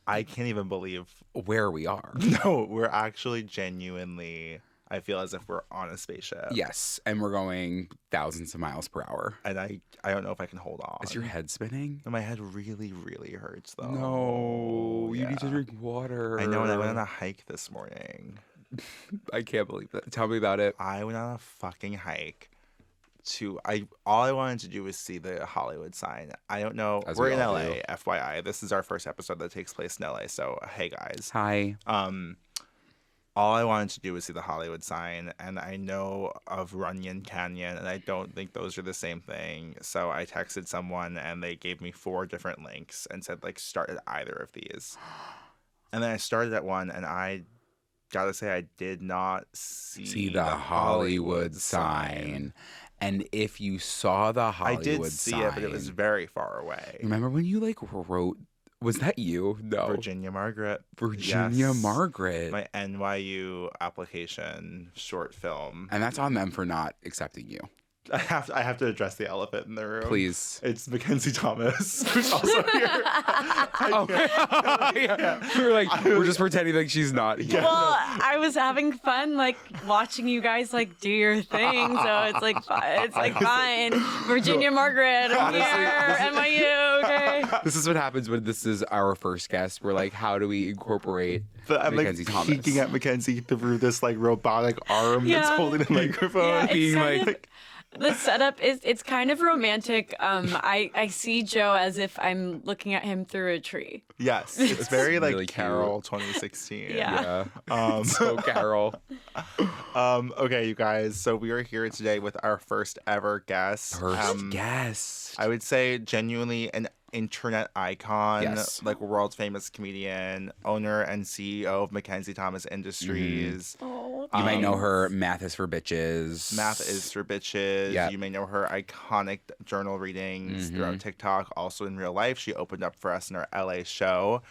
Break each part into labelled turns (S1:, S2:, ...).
S1: I can't even believe
S2: where we are.
S1: No, we're actually genuinely, I feel as if we're on a spaceship.
S2: Yes, and we're going thousands of miles per hour.
S1: And I don't know if I can hold on.
S2: Is your head spinning?
S1: My head really, really hurts, though.
S2: No, you need to drink water.
S1: I know, and I went on a hike this morning.
S2: I can't believe that. Tell me about it.
S1: I went on a fucking hike all I wanted to do was see the Hollywood sign. I don't know. We're in LA, FYI. This is our first episode that takes place in LA, so hey guys.
S2: Hi.
S1: All I wanted to do was see the Hollywood sign, and I know of Runyon Canyon, and I don't think those are the same thing. So I texted someone, and they gave me 4 different links and said, like, start at either of these. And then I started at one, and I gotta say, I did not see
S2: the Hollywood sign. And if you saw the Hollywood sign...
S1: I did see it, but it was very far away.
S2: Remember when you, like, wrote... Was that you? No.
S1: Virginia Margaret.
S2: Virginia Margaret.
S1: My NYU application short film.
S2: And that's on them for not accepting you.
S1: I have to address the elephant in the room.
S2: Please.
S1: It's Mackenzie Thomas, who's also here.
S2: We're just pretending like she's not here.
S3: Well, I was having fun, like, watching you guys, like, do your thing. So it's like fine. Virginia Margaret, I'm here. NYU, okay.
S2: This is what happens when this is our first guest. We're like, how do we incorporate
S1: I'm
S2: Mackenzie
S1: like
S2: Thomas?
S1: peeking at Mackenzie through this like robotic arm that's holding the microphone.
S3: Yeah,
S2: being like...
S3: The setup it's kind of romantic. I see Joe as if I'm looking at him through a tree.
S1: Yes, it's very like
S2: really
S1: Carol 2016.
S3: Yeah.
S2: So Carol.
S1: Okay, you guys. So we are here today with our first ever guest.
S2: Guest.
S1: I would say genuinely an internet icon,
S2: Yes.
S1: like a world famous comedian, owner and CEO of Mackenzie Thomas Industries.
S3: Oh,
S2: You might know her. Math is for bitches.
S1: Math is for bitches.
S2: Yep.
S1: You may know her iconic journal readings throughout TikTok. Also in real life, she opened up for us in our LA show.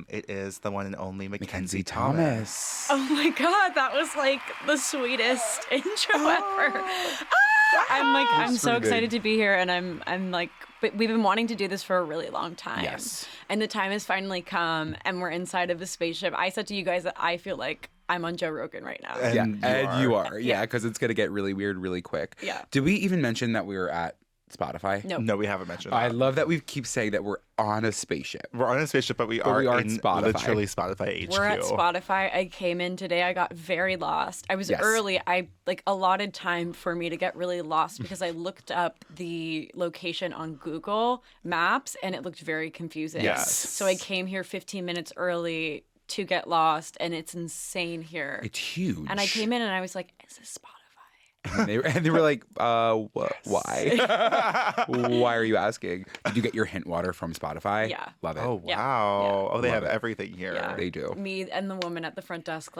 S1: It is the one and only Mackenzie Thomas.
S3: Oh my God, that was like the sweetest intro ever. I'm so excited to be here, and I'm like, but we've been wanting to do this for a really long time.
S2: Yes.
S3: And the time has finally come, and we're inside of a spaceship. I said to you guys that I feel like I'm on Joe Rogan right now.
S1: And
S2: you are. Yeah, because it's going to get really weird really quick.
S3: Yeah.
S2: Did we even mention that we were at Spotify?
S1: No, we haven't mentioned that.
S2: I love that we keep saying that we're on a spaceship.
S1: We're on a spaceship, but we are
S2: at
S1: in
S2: Spotify.
S1: literally Spotify HQ.
S3: We're at Spotify. I came in today. I got very lost. I was early. I allotted time for me to get really lost because I looked up the location on Google Maps and it looked very confusing.
S1: Yes.
S3: So I came here 15 minutes early to get lost, and it's insane here.
S2: It's huge.
S3: And I came in and I was like, "Is this Spotify?"
S2: And they were like, why? Why are you asking? Did you get your hint water from Spotify?
S3: Yeah.
S2: Love it.
S1: Oh, wow.
S3: Yeah.
S1: Oh, they
S2: Love
S1: have
S2: it.
S1: everything here.
S3: Yeah.
S2: They do.
S3: Me and the woman at the front desk,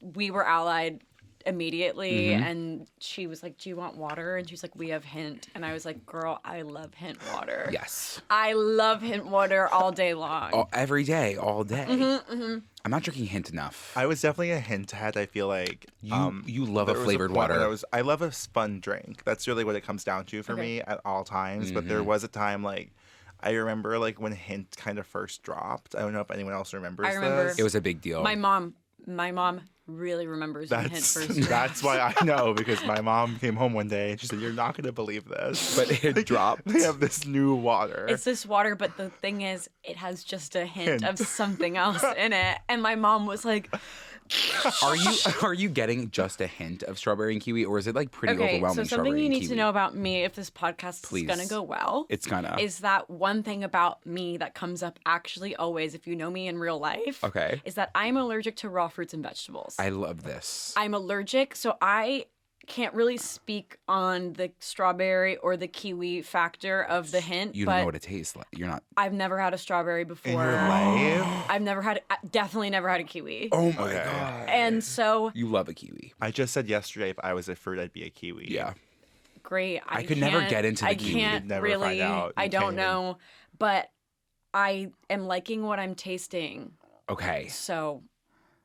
S3: we were allied immediately, and she was like, "Do you want water?" And she's like, "We have Hint." And I was like, "Girl, I love Hint water.
S2: Yes.
S3: I love Hint water all day long."
S2: Every day, all day. I'm not drinking Hint enough.
S1: I was definitely a hint head. I feel like
S2: You love a
S1: there was
S2: flavored
S1: point when
S2: water.
S1: I love a fun drink. That's really what it comes down to for me at all times. But there was a time I remember when Hint kind of first dropped. I don't know if anyone else remembers.
S3: I remember.
S1: this.
S2: It was a big deal.
S3: My mom really remembers when Hint first dropped.
S1: That's why I know, because my mom came home one day and she said, "You're not going to believe this,
S2: But it dropped.
S1: They have this new water."
S3: It's this water, but the thing is, it has just a hint of something else in it. And my mom was like,
S2: Are you getting just a hint of strawberry and kiwi, or is it pretty overwhelming?
S3: so something
S2: strawberry
S3: you
S2: and
S3: need
S2: kiwi?
S3: to know about me, if this podcast
S2: Please.
S3: is gonna go well,
S2: It's gonna.
S3: is that one thing about me that comes up actually always, if you know me in real life,
S2: Okay.
S3: is that I'm allergic to raw fruits and vegetables.
S2: I love this.
S3: I'm allergic, so I can't really speak on the strawberry or the kiwi factor of the hint.
S2: You
S3: but
S2: don't know what it tastes like. You're not.
S3: I've never had a strawberry before.
S1: in your life.
S3: I've definitely never had a kiwi.
S2: Oh my
S1: Okay.
S2: god.
S3: And so
S2: You love a kiwi.
S1: I just said yesterday if I was a fruit, I'd be a kiwi.
S2: Yeah.
S3: great.
S2: I could never
S3: can't-
S2: get into the
S3: I
S2: kiwi.
S3: can't
S1: You'd never
S3: really.
S1: find out.
S3: I
S1: You
S3: don't
S1: can't even-
S3: know, but I am liking what I'm tasting.
S2: Okay.
S3: So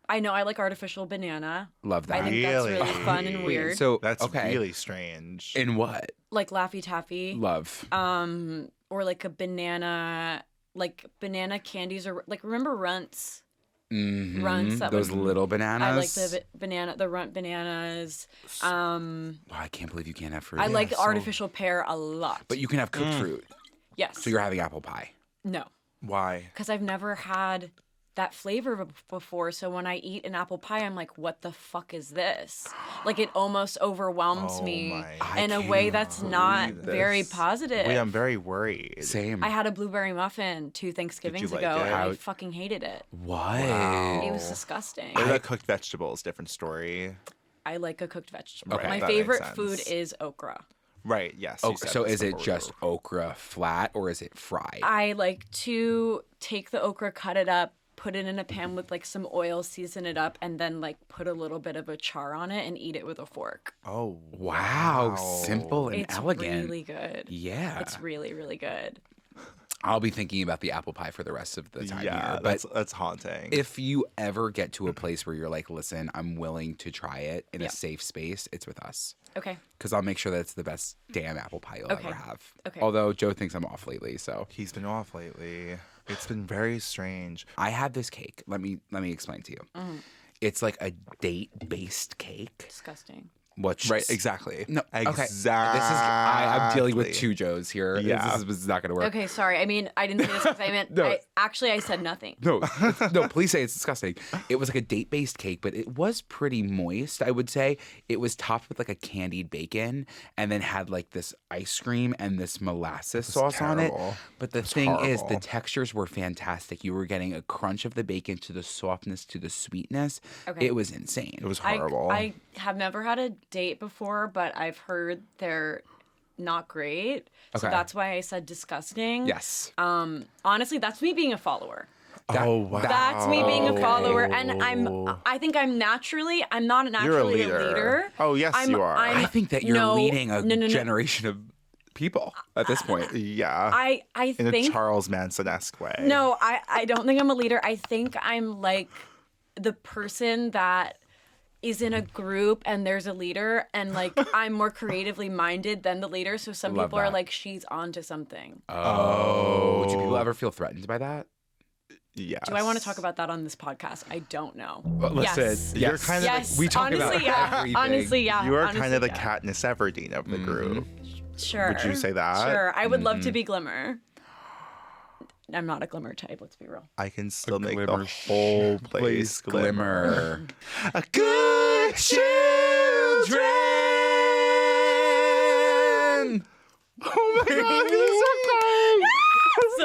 S3: I know I like artificial banana.
S2: Love that.
S3: I think that's
S1: Really?
S3: really fun and weird.
S2: So
S1: That's
S2: okay.
S1: really strange.
S2: In what?
S3: Like Laffy Taffy,
S2: Love.
S3: or like a banana like banana candies or like remember Runts?
S2: Mm-hmm.
S3: Runts.
S2: Those little bananas.
S3: I like the Runt bananas.
S2: Oh, I can't believe you can't have fruit.
S3: I like the artificial pear a lot.
S2: But you can have cooked fruit.
S3: Yes.
S2: So you're having apple pie.
S3: No.
S1: Why?
S3: Because I've never had that flavor before. So when I eat an apple pie, I'm like, what the fuck is this? Like it almost overwhelms me in a way that's not very positive.
S1: Wait, I'm very worried.
S2: Same.
S3: I had a blueberry muffin 2 Thanksgivings
S1: like
S3: ago,
S1: it?
S3: and I fucking hated it.
S2: What?
S1: Wow.
S3: It was disgusting.
S1: What about cooked vegetables? Different story.
S3: I like a cooked vegetable.
S1: Okay,
S3: My
S1: that
S3: favorite
S1: makes
S3: food
S1: sense.
S3: is okra.
S1: Right, yes.
S2: Oh,
S1: you said
S2: so
S1: this
S2: is it
S1: before.
S2: just okra flat or is it fried?
S3: I like to take the okra, cut it up, put it in a pan with like some oil, season it up, and then like put a little bit of a char on it and eat it with a fork.
S1: Oh,
S2: Wow, simple and
S3: It's
S2: elegant.
S3: really good.
S2: Yeah.
S3: It's really, really good.
S2: I'll be thinking about the apple pie for the rest of the time
S1: yeah,
S2: here. But
S1: that's haunting.
S2: if you ever get to a place where you're like, listen, I'm willing to try it in a safe space, it's with us.
S3: Okay.
S2: Because I'll make sure that it's the best damn apple pie you'll
S3: Okay.
S2: ever have.
S3: Okay.
S2: Although Joe thinks I'm off lately, so
S1: He's been off lately. It's been very strange.
S2: I had this cake. Let me explain to you. It's like a date-based cake.
S3: Disgusting.
S2: Which
S1: Right, exactly.
S2: No,
S1: exactly.
S2: okay. I'm dealing with 2 Joes here.
S1: Yeah.
S2: This is not going to work.
S3: Okay, sorry. I mean, I didn't say this because I meant,
S2: No.
S3: I said nothing.
S2: No, no, please say it's disgusting. It was like a date-based cake, but it was pretty moist, I would say. It was topped with like a candied bacon and then had like this ice cream and this molasses sauce on it.
S1: terrible.
S2: But the thing is, the
S1: horrible.
S2: textures were fantastic. You were getting a crunch of the bacon to the softness to the sweetness.
S3: Okay.
S2: It was insane.
S1: It was horrible.
S3: I have never had a date before, but I've heard they're not great. So
S2: Okay.
S3: that's why I said disgusting.
S2: Yes.
S3: Honestly, that's me being a follower.
S1: Oh, wow.
S3: That's me being a follower, and I think I'm not naturally
S1: You're a
S3: a
S1: leader.
S3: leader.
S1: Oh, yes, you are.
S2: I think that you're
S3: no,
S2: leading a
S3: no.
S2: generation of people at this point.
S1: Yeah.
S3: I
S1: in a
S3: think
S1: Charles Manson-esque way.
S3: no, I don't think I'm a leader. I think I'm like the person that is in a group and there's a leader, and like I'm more creatively minded than the leader. So some
S2: Love
S3: people are
S2: that.
S3: like, she's onto something.
S2: Oh. Do people ever feel threatened by that?
S1: Yes.
S3: Do I want to talk about that on this podcast? I don't know.
S2: Listen,
S3: yes.
S1: You're kind of
S3: Yes.
S2: we talk
S3: honestly,
S2: about
S3: yeah.
S2: everything.
S3: Honestly, yeah.
S1: You are
S3: Honestly,
S1: kind of the
S3: yeah.
S1: Katniss Everdeen of the group.
S3: Sure.
S1: Would you say that?
S3: Sure. I would love to be Glimmer. I'm not a Glimmer type. Let's be real.
S1: I can still make the
S2: glimmer
S1: whole place glimmer.
S2: Glimmer.
S1: A good children. Oh my god, this is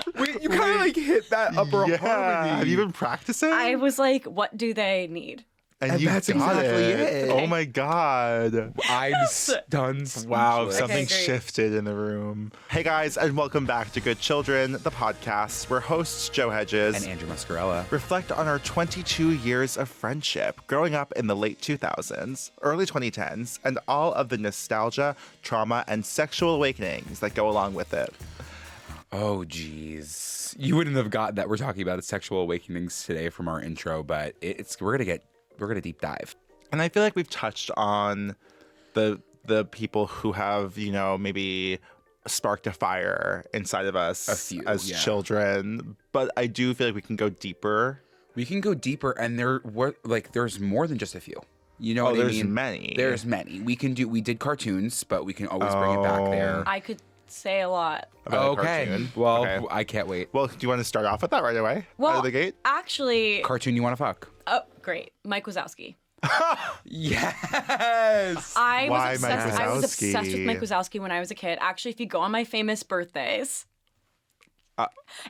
S1: so great.
S2: Wait, you kind of like hit that upper
S1: Yeah.
S2: harmony.
S1: Have you been practicing?
S3: I was like, what do they need?
S1: and
S2: And
S1: you
S2: that's
S1: got
S2: exactly
S1: it.
S2: it.
S1: Oh my god.
S2: I'm stunned.
S1: Wow,
S2: speechless.
S1: something
S3: great.
S1: shifted in the room. Hey guys, and welcome back to Good Children, the podcast where hosts Joe Hegyes
S2: And Andrew Muscarella.
S1: reflect on our 22 years of friendship, growing up in the late 2000s, early 2010s, and all of the nostalgia, trauma, and sexual awakenings that go along with it.
S2: Oh, geez. You wouldn't have got that we're talking about sexual awakenings today from our intro, but we're gonna deep dive.
S1: And I feel like we've touched on the people who have, maybe sparked a fire inside of us
S2: A few,
S1: as
S2: yeah.
S1: children, but I do feel like we can go deeper.
S2: We can go deeper, and there's more than just a few. You know what I
S1: there's
S2: mean?
S1: many.
S2: There's many. We did cartoons, but we can always bring it back there.
S3: I could say a lot.
S1: About a
S2: Okay.
S1: cartoon.
S2: Well,
S1: Okay.
S2: I can't wait.
S1: Well, do you want to start off with that right away?
S3: Well,
S1: Out of the gate?
S3: actually,
S2: Cartoon you want to fuck?
S3: oh, great. Mike Wazowski.
S2: Yes.
S3: I
S1: Why
S3: was
S1: Mike
S3: obsessed with
S1: Wazowski?
S3: Mike Wazowski when I was a kid. Actually, if you go on my famous birthdays,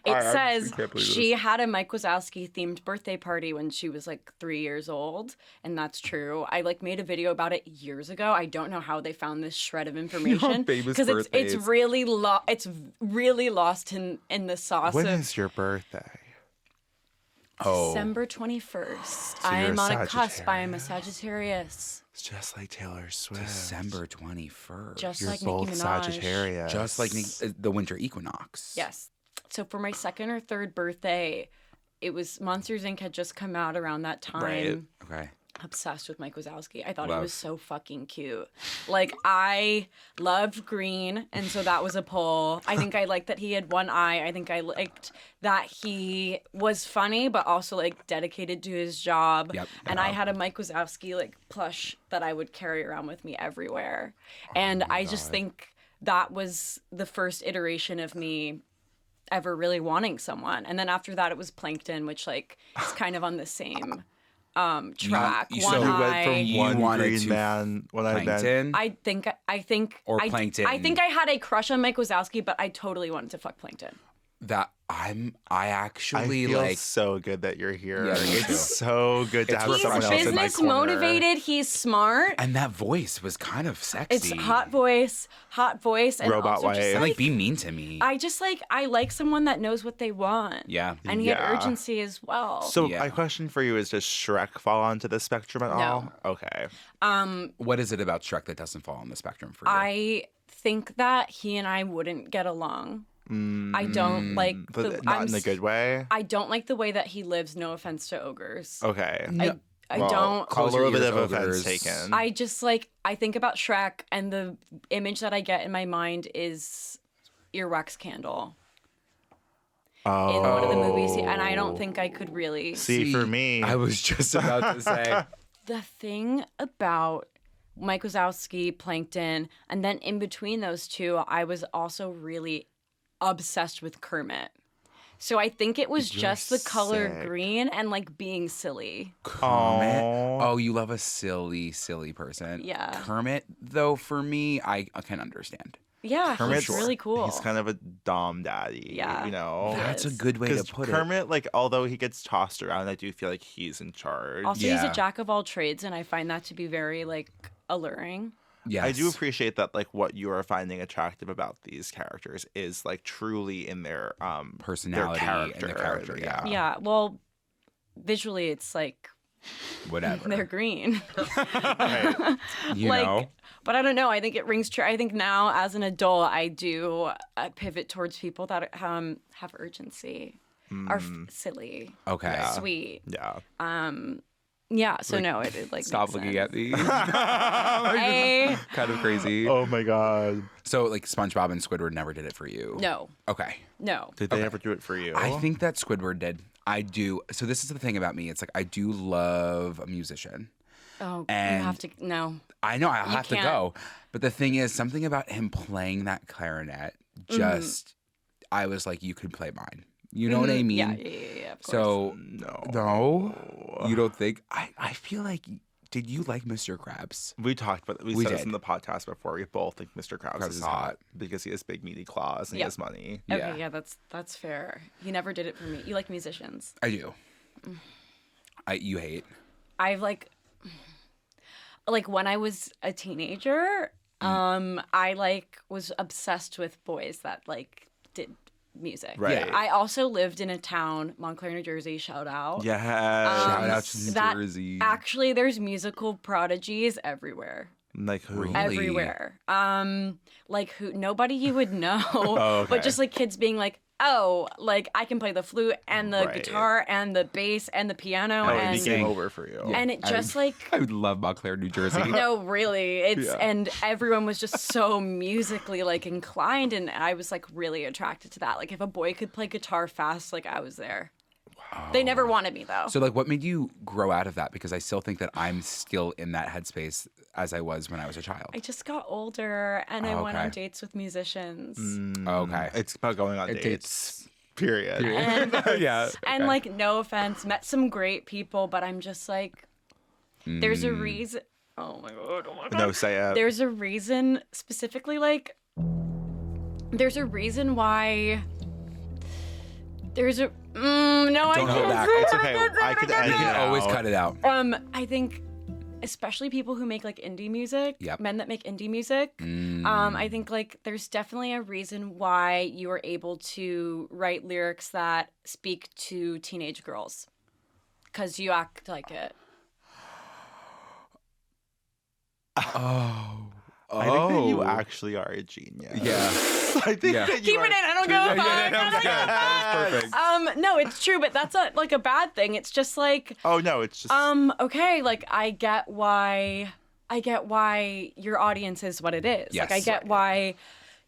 S3: it
S2: I
S3: says
S2: can't believe
S3: she had a Mike Wazowski themed birthday party when she was like 3 years old, and that's true. I like made a video about it years ago. I don't know how they found this shred of information
S2: famous
S3: because it's
S2: birthdays.
S3: really lost in the sauce
S1: When
S3: of
S1: is your birthday?
S2: Oh.
S3: December 21st. I
S1: you're
S3: am
S1: a
S3: on a cusp. I am a Sagittarius.
S1: It's just like Taylor Swift.
S2: December 21st.
S3: Just
S1: You're
S3: like
S1: both
S3: Nicki Minaj.
S1: Sagittarius.
S2: Just like the winter equinox.
S3: Yes. So for my second or third birthday, it was Monsters Inc. had just come out around that time.
S1: Right.
S2: Okay.
S3: Obsessed with Mike Wazowski. I thought he
S2: Love.
S3: was so fucking cute. Like, I loved green, and so that was a pull. I think I liked that he had one eye. I think I liked that he was funny, but also, like, dedicated to his job.
S2: Yep.
S3: And I had a Mike Wazowski, like, plush that I would carry around with me everywhere. And I just think that was the first iteration of me ever really wanting someone. And then after that, it was Plankton, which, like, is kind of on the same track.
S2: You-
S3: One
S2: so you
S1: went
S3: eye.
S1: from
S2: You
S1: one
S2: wanted
S1: green
S2: to
S1: man, one eyed man.
S2: Plankton?
S3: I think
S2: Or
S3: I
S2: Plankton.
S3: I think I had a crush on Mike Wazowski, but I totally wanted to fuck Plankton.
S2: That I
S1: I
S2: actually
S1: feel
S2: like.
S1: so good that you're here.
S2: Yeah, me too.
S1: It's so good to
S2: It's
S1: have
S3: He's
S1: someone else in my
S3: business
S1: corner.
S3: motivated. He's smart.
S2: And that voice was kind of sexy.
S3: It's hot voice, and
S1: Robot
S3: also just
S1: wife.
S2: And
S3: like,
S2: like, be mean to me.
S3: I like someone that knows what they want.
S2: Yeah.
S3: And he had
S1: Yeah.
S3: urgency as well.
S1: So
S2: Yeah.
S1: my question for you is, does Shrek fall onto the spectrum at all? Okay.
S2: What is it about Shrek that doesn't fall on the spectrum for you?
S3: I think that he and I wouldn't get along. I don't like
S1: But not in a good way?
S3: I don't like the way that he lives. No offense to ogres.
S1: Okay.
S3: I
S1: Well,
S3: don't.
S2: Close
S1: a little
S2: your
S1: bit
S2: ears,
S1: of offense
S2: ogres.
S1: taken.
S3: I just like I think about Shrek, and the image that I get in my mind is earwax candle in one of the movies, and I don't think I could really.
S1: See, for me,
S2: I was just about to say.
S3: The thing about Mike Wazowski, Plankton, and then in between those two, I was also really obsessed with Kermit. So I think it was just the color
S1: sick.
S3: green and like being silly.
S2: Kermit.
S1: Aw.
S2: Oh, you love a silly person.
S3: Yeah.
S2: Kermit, though, for me, I can understand.
S3: Yeah,
S1: Kermit's
S3: he's really cool.
S1: He's kind of a dom daddy.
S3: Yeah.
S1: You know?
S2: That's a
S3: Yes.
S2: good way to
S1: Because
S2: put it.
S1: Kermit, like, although he gets tossed around, I do feel like he's in charge.
S3: Also, he's
S2: Yeah.
S3: a jack of all trades, and I find that to be very like alluring.
S2: Yes.
S1: I do appreciate that, like, what you are finding attractive about these characters is, like, truly in their
S2: Personality
S1: their
S2: and the character, yeah.
S3: Yeah, well, visually, it's like
S2: Whatever.
S3: they're green.
S1: Right.
S2: You
S3: like,
S2: know?
S3: but I don't know. I think it rings true. I think now, as an adult, I do pivot towards people that have urgency, are silly,
S2: Okay.
S3: sweet.
S1: Yeah.
S3: Yeah. So no, it like
S2: Stop
S3: makes
S2: looking
S3: sense.
S2: at me.
S3: I,
S2: Kind of crazy.
S1: Oh my god.
S2: So, like, SpongeBob and Squidward never did it for you?
S3: no,
S2: Okay.
S3: no.
S1: Did they ever do it for you?
S2: I think that Squidward did. I do. So, this is the thing about me. It's like, I do love a musician.
S3: Oh,
S2: And-
S3: you have to. No.
S2: I know I'll have to
S3: can't.
S2: go. But the thing is, something about him playing that clarinet just, I was like, you could play mine. You know what I mean?
S3: Yeah. Of course.
S2: So,
S1: No.
S2: no, you don't think? I feel like, did you like Mr. Krabs?
S1: We talked about we
S2: We
S1: said this
S2: did.
S1: in the podcast before. We both think Mr. Krabs is hot because he has big meaty claws and he
S3: Yeah.
S1: has money.
S3: okay,
S2: yeah.
S3: yeah, that's fair. He never did it for me. You like musicians?
S2: I do. You hate.
S3: I've like when I was a teenager, I like was obsessed with boys that like did music.
S1: Right.
S2: Yeah.
S3: I also lived in a town, Montclair, New Jersey. Shout out.
S1: Yeah.
S2: Shout out to New
S3: That
S2: Jersey.
S3: actually, there's musical prodigies everywhere.
S1: Like who?
S2: Really?
S3: Everywhere. Like who? Nobody you would know.
S1: okay.
S3: But just like kids being like, oh, like I can play the flute and the
S1: Right.
S3: guitar and the bass and the piano
S1: Oh, it
S3: and
S1: became over for you.
S3: and it just like
S2: I would love Montclair, New Jersey.
S3: no, really, it's
S1: Yeah.
S3: and everyone was just so musically like inclined, and I was like really attracted to that. Like if a boy could play guitar fast, like I was there. They never wanted me though.
S2: So, like, what made you grow out of that? Because I still think that I'm still in that headspace as I was when I was a child.
S3: I just got older, and I went on
S2: Okay.
S3: dates with musicians.
S2: Okay.
S1: It's about going on
S2: It
S1: dates. Period.
S3: And,
S2: Yeah.
S3: and
S2: okay.
S3: like, no offense, met some great people, but I'm just like, there's a reason. Oh my god! Oh my god!
S1: No, say it.
S3: There's a reason, specifically, like, there's a reason why. There's a no, I
S2: Don't hold
S3: can't
S2: back.
S3: say
S1: It's
S3: it,
S1: okay.
S3: can't say
S1: I
S3: it,
S1: could
S3: can't
S1: edit
S3: say
S2: You
S3: it.
S2: can always
S1: out.
S2: cut it out.
S3: I think, especially people who make like indie music,
S2: Yep.
S3: men that make indie music. I think like there's definitely a reason why you are able to write lyrics that speak to teenage girls, because you act like it.
S1: I think that you actually are a genius.
S2: Yeah.
S1: I think that you
S3: Keep it in. I don't give a fuck.
S2: That was perfect.
S3: No, it's true, but that's not like a bad thing. It's just like,
S1: Oh no, it's just
S3: okay, like I get why your audience is what it is.
S2: Yes.
S3: Like I get why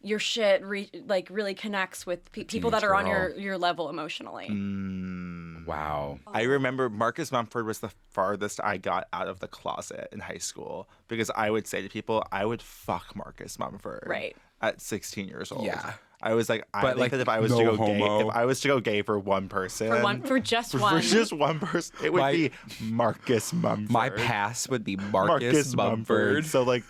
S3: your shit really connects with people that are on your level emotionally.
S2: Wow.
S1: I remember Marcus Mumford was the farthest I got out of the closet in high school because I would say to people, I would fuck Marcus Mumford.
S3: Right.
S1: At 16 years old.
S2: Yeah.
S1: I was like, I think
S2: like,
S1: that if I was
S2: no
S1: to go
S2: homo.
S1: gay, if I was to go gay for one person,
S3: For just
S1: for
S3: one.
S1: just one person, it would be Marcus Mumford.
S2: My pass would be Marcus Mumford.
S1: So like,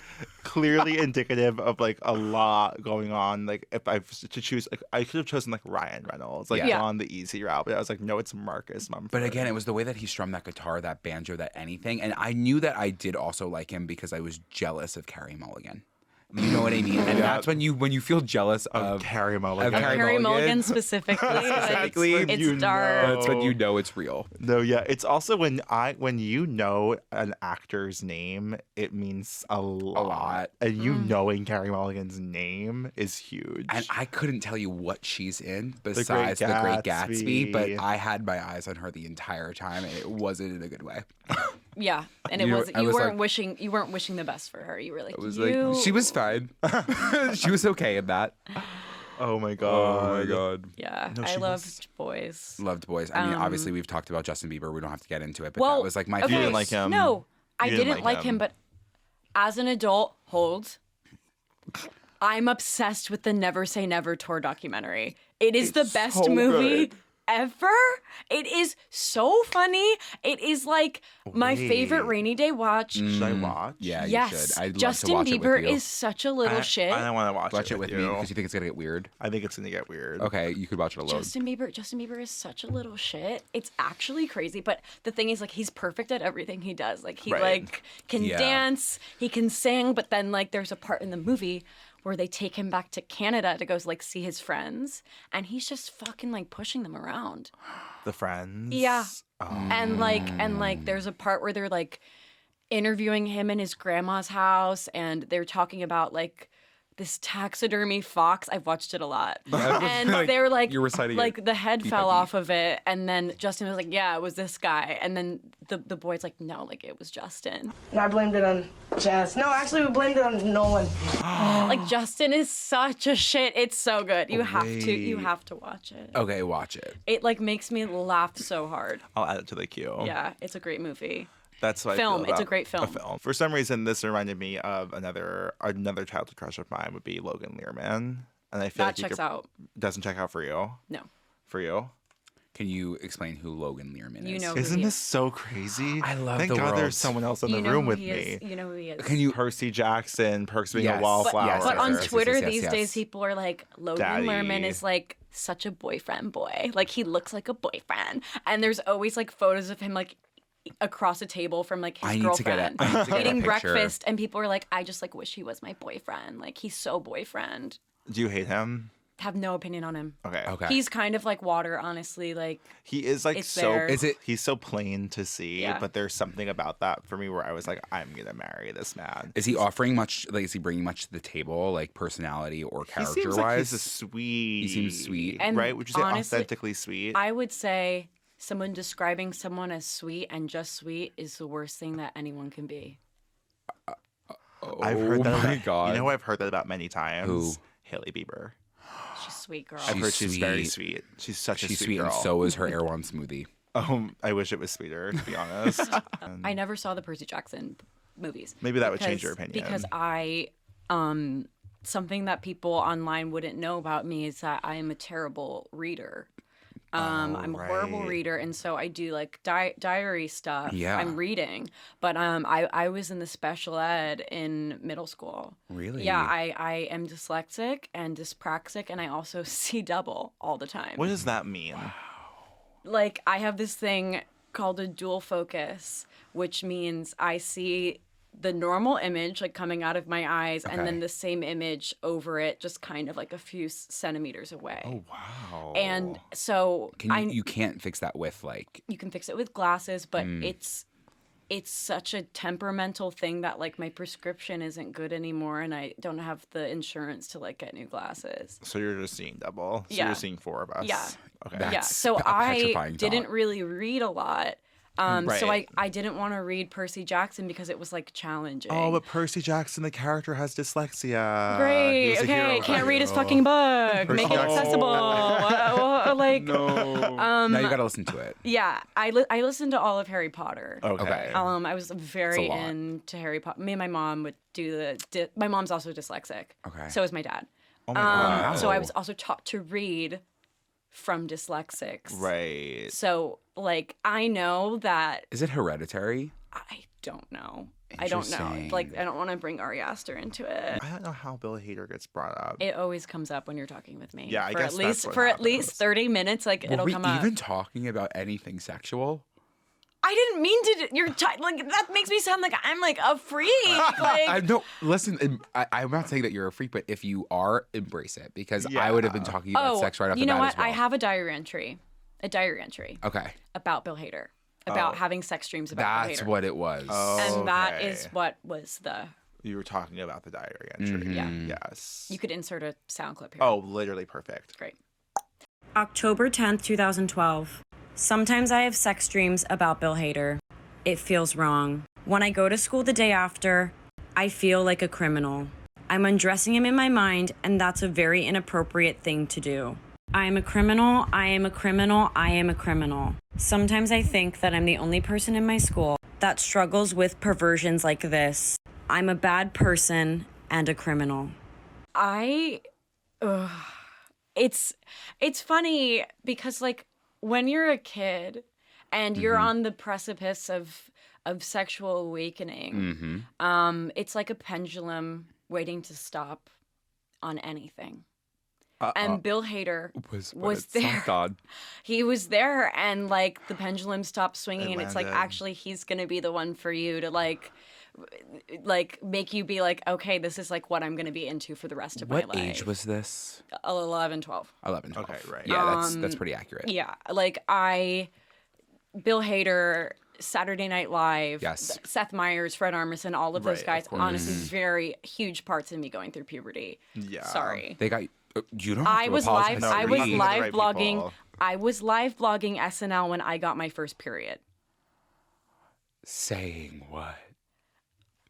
S1: clearly indicative of like a lot going on. Like if I was to choose, like I could have chosen like Ryan Reynolds, like on the easy route, but I was like, no, it's Marcus Mumford.
S2: But again, it was the way that he strummed that guitar, that banjo, that anything. And I knew that I did also like him because I was jealous of Carey Mulligan. You know what I mean? And that's when you feel jealous of
S1: Carey Mulligan.
S3: Carey Mulligan specifically. It's dark.
S2: That's when you know it's real.
S1: No, yeah. It's also when you know an actor's name, it means a lot. And you knowing Carey Mulligan's name is huge.
S2: And I couldn't tell you what she's in besides The Great Gatsby, but I had my eyes on her the entire time, and it wasn't in a good way.
S3: Yeah, and it was you weren't wishing the best for her. You were like,
S2: she was fine. She was okay in that.
S1: Oh my god.
S3: Yeah,
S1: No,
S3: I loved Boys.
S2: Loved Boys. I mean, obviously we've talked about Justin Bieber. We don't have to get into it, but
S3: Well,
S2: that was like my
S3: okay,
S1: You
S2: favorite.
S1: didn't like him.
S3: No, I
S1: You
S3: didn't like him, but as an adult, I'm obsessed with the Never Say Never tour documentary. It is the best
S1: so
S3: movie
S1: good.
S3: ever. It is so funny. It is like my favorite rainy day watch.
S1: Should I watch?
S2: Yeah, you
S3: Yes,
S2: should. I'd love
S3: Justin
S2: to watch
S3: Bieber
S2: it with you.
S3: is such a little shit.
S1: I don't want to
S2: Watch it with me because you think it's gonna get weird.
S1: I think it's gonna get weird.
S2: Okay, you could watch it alone.
S3: Justin Bieber is such a little shit. It's actually crazy, but the thing is, like, he's perfect at everything he does. Like, he like can dance, he can sing, but then like there's a part in the movie where they take him back to Canada to go like see his friends, and he's just fucking like pushing them around.
S1: The Friends.
S3: Yeah. And like there's a part where they're like interviewing him in his grandma's house, and they're talking about like this taxidermy fox. I've watched it a lot. And they're like,
S2: you're reciting
S3: like the head
S2: beat
S3: fell
S2: by beat.
S3: off of it, and then Justin was like, yeah, it was this guy. And then the boy's like, no, like it was Justin.
S4: And I blamed it on Jazz. No, actually, we blamed it on Nolan.
S3: Like Justin is such a shit. It's so good. You have to watch it.
S2: Okay, watch it.
S3: It like makes me laugh so hard.
S1: I'll add it to the queue.
S3: Yeah, it's a great movie.
S1: That's what
S3: Film.
S1: I feel
S3: It's a
S1: about
S3: great film.
S1: A film. For some reason, this reminded me of another childhood crush of mine would be Logan Lerman, and I feel
S3: That
S1: like
S3: checks out.
S1: Doesn't check out for you.
S3: No.
S1: For you.
S2: Can you explain who Logan Learman is?
S3: You know who
S1: Isn't
S3: he
S1: this
S3: is.
S1: so crazy?
S2: I love
S1: Thank
S2: the
S1: God
S2: world.
S1: there's someone else in
S3: You
S1: the
S3: know
S1: room
S3: who
S1: with
S3: he
S1: me.
S3: is. You know who he is.
S2: Can you?
S1: Percy Jackson, Perks of Being
S2: Yes.
S1: a Wallflower.
S3: But on
S2: yes,
S3: Twitter
S2: yes,
S3: these
S2: yes.
S3: days, people are like, Logan
S1: Daddy.
S3: Lerman is like such a boyfriend boy. Like he looks like a boyfriend. And there's always like photos of him like across a table from like his
S2: I need to get
S3: girlfriend
S2: a- I need to get a
S3: eating
S2: picture.
S3: breakfast, and people are like, I just like wish he was my boyfriend. Like he's so boyfriend.
S1: Do you hate him?
S3: Have no opinion on him.
S1: Okay.
S2: Okay.
S3: He's kind of like water, honestly. Like
S1: He is like
S3: It's
S1: so.
S3: there.
S2: Is it-
S1: He's so plain to see,
S3: Yeah.
S1: but there's something about that for me where I was like, I'm gonna marry this man.
S2: Is he offering much? Like, is he bringing much to the table, like personality or
S1: He
S2: character
S1: seems like
S2: wise?
S1: he's a sweet.
S2: He seems sweet.
S3: And
S1: right? Would you say
S3: honestly,
S1: authentically sweet?
S3: I would say someone describing someone as sweet and just sweet is the worst thing that anyone can be.
S1: I've heard that.
S2: Oh my
S1: about,
S2: God.
S1: You know who I've heard that about many times?
S2: Who?
S1: Haley Bieber.
S3: She's a sweet girl.
S1: I've heard she's very
S2: sweet.
S1: sweet. She's such a
S2: She's
S1: sweet
S2: sweet,
S1: girl.
S2: and so is her Air One smoothie.
S1: I wish it was sweeter, to be honest.
S3: I never saw the Percy Jackson movies.
S1: Maybe that would change your opinion.
S3: Because I, something that people online wouldn't know about me is that I am a terrible reader. I'm a horrible
S1: right.
S3: reader, and so I do like diary stuff.
S2: Yeah.
S3: I'm reading, but I was in the special ed in middle school.
S2: Really?
S3: Yeah, I am dyslexic and dyspraxic, and I also see double all the time.
S1: What does that mean?
S3: Like I have this thing called a dual focus, which means I see the normal image like coming out of my eyes and then the same image over it, just kind of like a few centimeters away.
S1: Oh wow!
S3: And so
S2: You can't fix that with like.
S3: you can fix it with glasses, but it's it's such a temperamental thing that like my prescription isn't good anymore and I don't have the insurance to like get new glasses.
S1: So you're just seeing double. So
S3: Yeah.
S1: you're seeing 4 of us.
S3: Yeah.
S1: Okay.
S2: That's
S3: Yeah. So
S2: a
S3: I
S2: petrifying
S3: didn't
S2: thought.
S3: really read a lot. So
S1: Right.
S3: I didn't want to read Percy Jackson because it was like challenging.
S1: Oh, but Percy Jackson, the character, has dyslexia. He
S3: Great.
S1: was a
S3: Okay,
S1: hero.
S3: can't read his fucking book. Make it
S1: Jackson.
S3: accessible. Like,
S2: Now you gotta listen to it.
S3: yeah, I listened to all of Harry Potter.
S1: Okay.
S3: I was very
S2: lot.
S3: into Harry Potter. Me and my mom would do my mom's also dyslexic.
S2: Okay.
S3: So is my dad.
S1: Oh my God.
S3: So I was also taught to read from dyslexics.
S1: Right.
S3: So like I know that
S2: Is it hereditary?
S3: I don't know. I don't know.
S2: Interesting.
S3: Like I don't want to bring Ari Aster into it.
S1: I don't know how Bill Hader gets brought up.
S3: It always comes up when you're talking with me.
S1: Yeah, I
S3: for
S1: guess
S3: at
S1: that's
S3: least
S1: what
S3: for at least
S1: happens.
S3: 30 minutes, like
S2: Were
S3: it'll
S2: we
S3: come up.
S2: even talking about anything sexual?
S3: I didn't mean to. Like that makes me sound like I'm like a freak.
S2: I
S3: Like
S2: no. Listen, I'm not saying that you're a freak, but if you are, embrace it because I would have been talking about sex right off
S3: you
S2: the
S3: know
S2: bat
S3: what?
S2: as well.
S3: I have a diary entry
S2: Okay,
S3: about Bill Hader, about having sex dreams about
S2: that's
S3: Bill Hader.
S2: what it was.
S1: Oh,
S3: And that
S1: okay.
S3: is what was the.
S1: You were talking about the diary entry.
S3: Yeah.
S1: Yes.
S3: You could insert a sound clip here.
S1: Oh, literally perfect.
S3: Great. October 10th, 2012. Sometimes I have sex dreams about Bill Hader. It feels wrong. When I go to school the day after, I feel like a criminal. I'm undressing him in my mind, and that's a very inappropriate thing to do. I am a criminal, I am a criminal, I am a criminal. Sometimes I think that I'm the only person in my school that struggles with perversions like this. I'm a bad person and a criminal. It's funny because like when you're a kid and you're on the precipice of sexual awakening, it's like a pendulum waiting to stop on anything. And Bill Hader was there. He was there, and like the pendulum stopped swinging, and it's like
S1: landed.
S3: actually he's gonna be the one for you to like make you be like, okay, this is like what I'm gonna be into for the rest of my life.
S2: What age was this?
S3: 11, 12.
S2: 11, 12.
S1: Okay, right.
S2: Yeah, that's pretty accurate.
S3: Yeah, like Bill Hader, Saturday Night Live,
S2: Yes.
S3: Seth Meyers, Fred Armisen, all of those
S1: Right,
S3: guys.
S1: of course.
S3: Honestly, very huge parts in me going through puberty.
S1: Yeah.
S3: Sorry.
S2: They got you don't. Have
S3: I
S2: to
S3: was
S2: apologize.
S3: live.
S1: No,
S3: I
S1: you're
S3: was
S1: talking to the
S3: live
S1: right
S3: blogging.
S1: people.
S3: I was live blogging SNL when I got my first period.
S2: Saying what?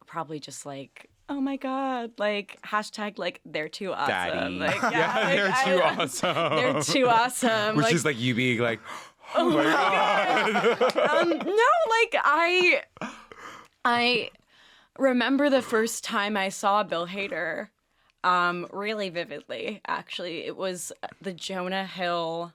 S3: Probably just like, oh my god, like hashtag like they're too awesome.
S1: Daddy.
S3: Like,
S2: Yeah,
S3: like,
S2: they're too awesome.
S3: They're too awesome.
S2: Which
S3: like,
S2: is like you being like,
S3: no, like I remember the first time I saw Bill Hader, really vividly. Actually, it was the Jonah Hill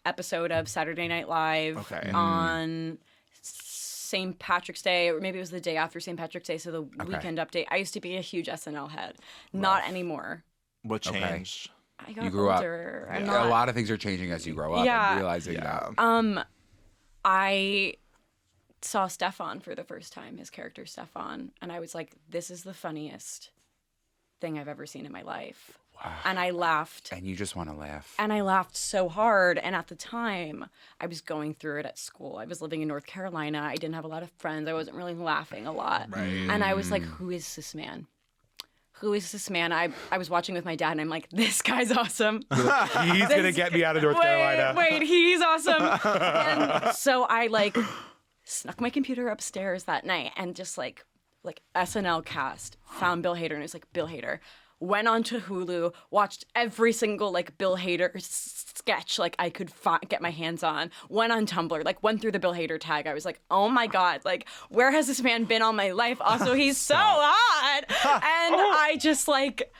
S3: episode of Saturday Night Live
S1: Okay.
S3: on St. Patrick's Day, or maybe it was the day after St. Patrick's Day, so the weekend update. I used to be a huge SNL head. Not anymore.
S1: What
S2: Okay.
S1: changed?
S3: I got
S2: you grew
S3: older.
S2: up.
S3: I'm
S2: A
S3: not.
S2: lot of things are changing as you grow up.
S3: Yeah.
S2: And realizing that.
S3: I saw Stefan for the first time, his character Stefan, and I was like, this is the funniest thing I've ever seen in my life. Wow. And I laughed.
S2: And you just want to laugh.
S3: And I laughed so hard. And at the time, I was going through it at school. I was living in North Carolina. I didn't have a lot of friends. I wasn't really laughing a lot.
S1: Right.
S3: And I was like, who is this man? Who is this man? I was watching with my dad, and I'm like, this guy's awesome.
S2: He's gonna get me out of North Carolina.
S3: Wait, he's awesome. And so I like snuck my computer upstairs that night and just like SNL cast, found Bill Hader, and it was like Bill Hader. Went onto Hulu, watched every single like Bill Hader sketch like I could get my hands on. Went on Tumblr, like went through the Bill Hader tag. I was like, oh my god, like where has this man been all my life? Also, he's so hot, and I just like,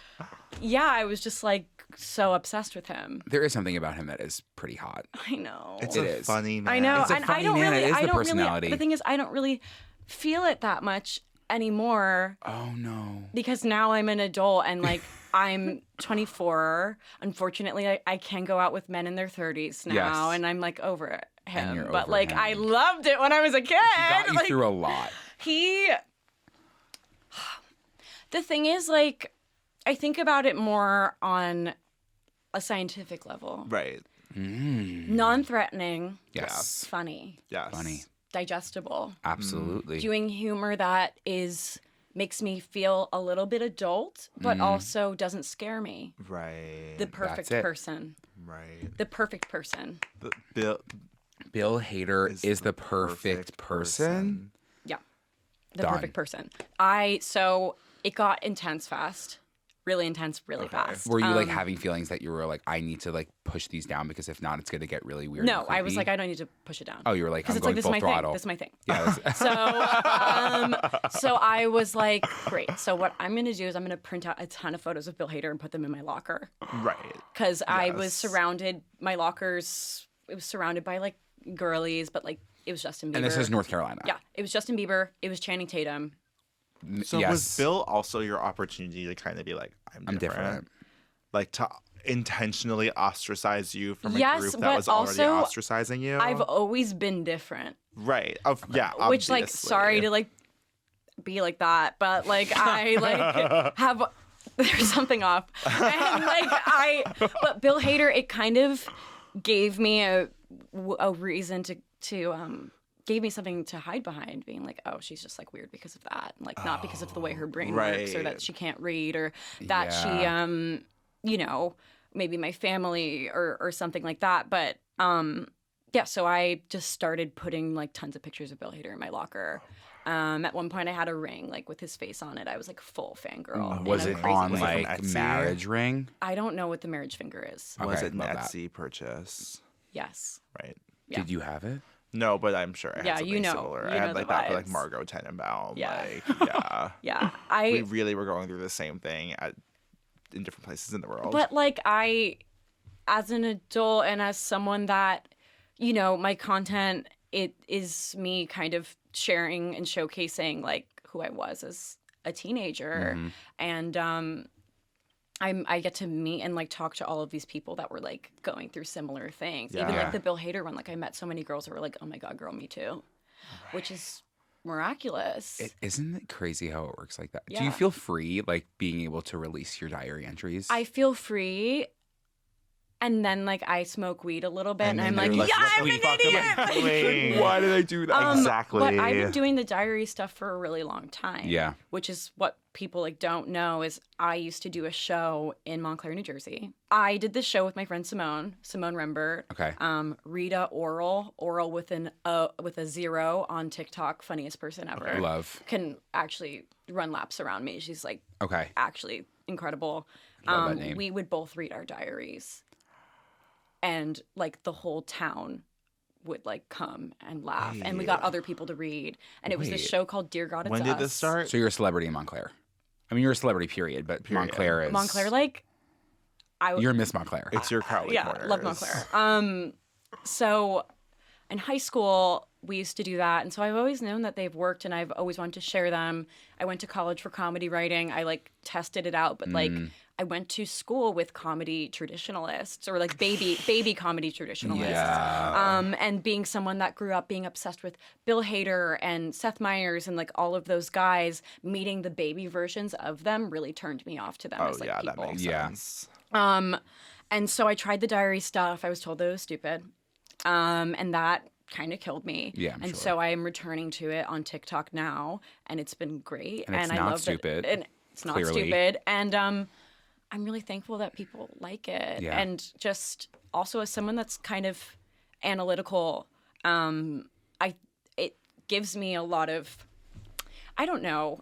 S3: yeah, I was just like so obsessed with him.
S2: There is something about him that is pretty hot.
S3: I know.
S1: It's
S2: It
S1: a
S2: is.
S1: funny man.
S3: I know,
S2: It's a
S3: and I
S2: funny
S3: don't
S2: man.
S3: really.
S2: It is
S3: I
S2: the
S3: don't
S2: personality.
S3: really. The thing is, I don't really feel it that much anymore
S2: Oh no.
S3: because now I'm an adult and like I'm 24. Unfortunately, I can go out with men in their 30s now,
S2: Yes.
S3: and I'm like over him.
S2: you're
S3: But
S2: over
S3: like
S2: him.
S3: I loved it when I was a kid.
S2: Got you
S3: Like,
S2: through a lot.
S3: The thing is, like, I think about it more on a scientific level.
S1: Right.
S3: Non-threatening,
S2: Yes.
S3: funny.
S1: Yes.
S2: Funny.
S3: digestible.
S2: Absolutely.
S3: Doing humor that makes me feel a little bit adult, but also doesn't scare me.
S1: Right.
S3: The perfect
S2: That's it.
S3: person.
S1: Right.
S3: The perfect person.
S2: Bill Hader is the perfect person.
S3: Yeah. The
S2: Done.
S3: perfect person. So it got intense fast. Really intense, really fast.
S2: Were you like having feelings that you were like, I need to like push these down because if not, it's going to get really weird?
S3: No,
S2: and
S3: I was
S2: creepy?
S3: like, I don't need to push it down.
S2: Oh, you were like, I'm
S3: it's
S2: going
S3: like, this
S2: full
S3: is my
S2: throttle.
S3: thing. This is my thing.
S2: Yeah.
S3: So I was like, great. So what I'm going to do is I'm going to print out a ton of photos of Bill Hader and put them in my locker.
S1: Right.
S3: Because I was surrounded, my lockers, it was surrounded by like girlies, but like it was Justin Bieber.
S2: And this is North Carolina.
S3: Yeah, it was Justin Bieber. It was Channing Tatum.
S1: So
S2: yes.
S1: was Bill also your opportunity to kind of be like, I'm different? Like to intentionally ostracize you from a group that
S3: but
S1: was already
S3: also,
S1: ostracizing you?
S3: I've always been different.
S1: Right. Yeah,
S3: Which, like,
S1: obviously.
S3: sorry to, like, be like that, but, like, I, like, have, there's something off. And, like, but Bill Hader, it kind of gave me a reason to gave me something to hide behind, being like, oh, she's just, like, weird because of that. Like, not because of the way her brain works or that she can't read or that she, you know, maybe my family or something like that. But, yeah, so I just started putting, like, tons of pictures of Bill Hader in my locker. At one point, I had a ring, like, with his face on it. I was, like, full fangirl.
S2: Was
S3: in a
S2: it
S3: crazy
S2: on,
S3: way.
S2: like,
S1: Etsy?
S2: marriage ring?
S3: I don't know what the marriage finger is.
S2: Okay,
S1: Was it an
S2: love that.
S1: Etsy purchase?
S3: Yes.
S1: Right.
S3: Yeah.
S2: Did you have it?
S1: No, but I'm sure I had
S3: Yeah,
S1: something
S3: you know.
S1: similar.
S3: You
S1: I
S3: know
S1: had
S3: the
S1: like that for like
S3: vibes.
S1: Margot Tenenbaum.
S3: Yeah.
S1: Like, yeah.
S3: Yeah.
S1: We really were going through the same thing in different places in the world.
S3: But, like, as an adult and as someone that, you know, my content, it is me kind of sharing and showcasing, like, who I was as a teenager. And I get to meet and, like, talk to all of these people that were, like, going through similar things. Even,
S1: Yeah.
S3: like, the Bill Hader one. Like, I met so many girls that were like, oh, my God, girl, me too. Which is miraculous.
S2: Isn't it crazy how it works like that? Do
S3: Yeah.
S2: you feel free, like, being able to release your diary entries?
S3: I feel free. And then, like, I smoke weed a little bit, and I'm
S1: then
S3: like,
S1: you're
S3: yeah,
S1: what
S3: I'm
S1: the
S3: an
S1: fuck am I
S3: idiot!
S1: doing?
S2: Why did I do that?
S1: Exactly.
S3: But I've been doing the diary stuff for a really long time.
S2: Yeah.
S3: Which is what people, like, don't know is I used to do a show in Montclair, New Jersey. I did this show with my friend Simone Rembert.
S2: Okay.
S3: Rita Oral with a 0 on TikTok, funniest person ever.
S2: Love.
S3: Can actually run laps around me. She's, like,
S2: Okay.
S3: actually incredible.
S2: Love that name.
S3: We would both read our diaries. And, like, the whole town would, like, come and laugh. And we got other people to read. And it was this
S2: Wait.
S3: show called Dear God, It's
S1: When did
S3: Us.
S1: this start?
S2: So you're a celebrity in Montclair. I mean, you're a celebrity, period, but Montclair is...
S3: Montclair, like,
S2: You're Miss Montclair.
S1: It's your Crowley
S3: yeah,
S1: Corners.
S3: love Montclair. So in high school, we used to do that. And so I've always known that they've worked and I've always wanted to share them. I went to college for comedy writing. I, like, tested it out, but, like, I went to school with comedy traditionalists or, like, baby comedy traditionalists.
S2: Yeah.
S3: And being someone that grew up being obsessed with Bill Hader and Seth Meyers and, like, all of those guys, meeting the baby versions of them really turned me off to them
S1: Oh,
S3: as, like,
S1: yeah,
S3: people.
S1: that makes
S2: Yeah.
S1: sense.
S3: And so I tried the diary stuff. I was told that it was stupid. And that kind of killed me.
S2: Yeah, I'm
S3: and
S2: sure.
S3: so I am returning to it on TikTok now, and it's been great.
S2: And it's
S3: I
S2: not
S3: love
S2: stupid,
S3: And it's not
S2: clearly.
S3: stupid. And I'm really thankful that people like it.
S2: Yeah.
S3: And just also as someone that's kind of analytical, it gives me a lot of, I don't know,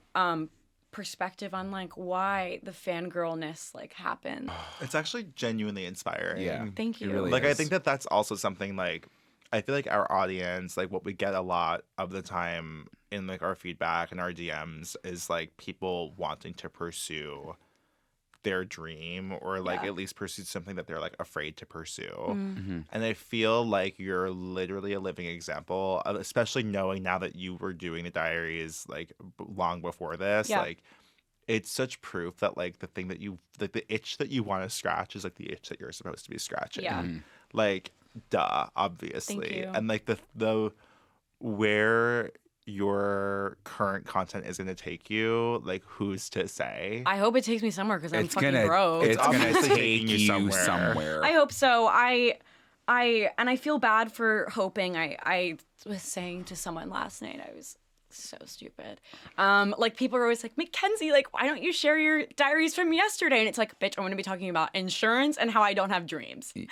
S3: perspective on, like, why the fangirlness, like, happens.
S1: It's actually genuinely inspiring.
S2: Yeah.
S3: Thank
S2: It
S3: you.
S2: really
S1: Like, I
S2: is.
S1: think that that's also something, like, I feel like our audience, like, what we get a lot of the time in, like, our feedback and our DMs is, like, people wanting to pursue their dream or, like,
S3: Yeah.
S1: at least pursue something that they're, like, afraid to pursue.
S2: Mm-hmm.
S1: And I feel like you're literally a living example, especially knowing now that you were doing the diaries, like, long before this.
S3: Yeah.
S1: Like, it's such proof that, like, the thing that you, like, the itch that you want to scratch is, like, the itch that you're supposed to be scratching.
S3: Yeah.
S1: Like, duh, obviously.
S3: you.
S1: And, like, the where your current content is going to take you, like, who's to say?
S3: I hope it takes me somewhere because I'm
S2: It's
S3: fucking
S2: gonna,
S3: broke.
S2: it's gonna
S1: obviously
S2: take
S1: taking you
S2: you
S1: somewhere.
S2: somewhere.
S3: I hope so. I feel bad for hoping. I was saying to someone last night, I was so stupid. Like people are always like, Mackenzie, like, why don't you share your diaries from yesterday? And it's like, bitch, I'm going to be talking about insurance and how I don't have dreams. And